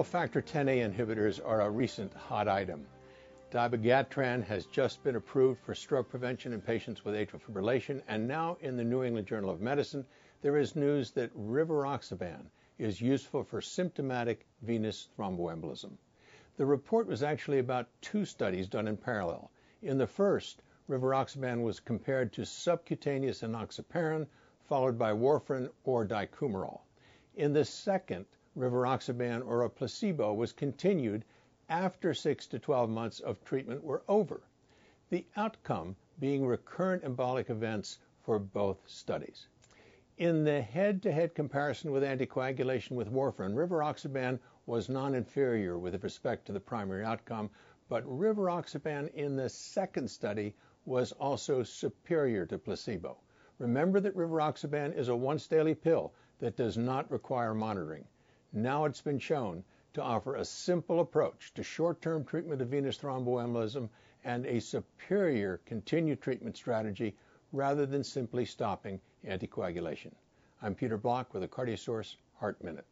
factor Xa inhibitors are a recent hot item. Dabigatran has just been approved for stroke prevention in patients with atrial fibrillation, and now in the New England Journal of Medicine, there is news that rivaroxaban is useful for symptomatic venous thromboembolism. The report was actually about two studies done in parallel. In the first, rivaroxaban was compared to subcutaneous enoxaparin, followed by warfarin or dicumarol. In the second, rivaroxaban or a placebo was continued after 6 to 12 months of treatment were over, the outcome being recurrent embolic events for both studies. In the head-to-head comparison with anticoagulation with warfarin, rivaroxaban was non-inferior with respect to the primary outcome, but rivaroxaban in the second study was also superior to placebo. Remember that rivaroxaban is a once-daily pill that does not require monitoring. Now it's been shown to offer a simple approach to short-term treatment of venous thromboembolism and a superior continued treatment strategy rather than simply stopping anticoagulation. I'm Peter Block with a CardioSource Heart Minute.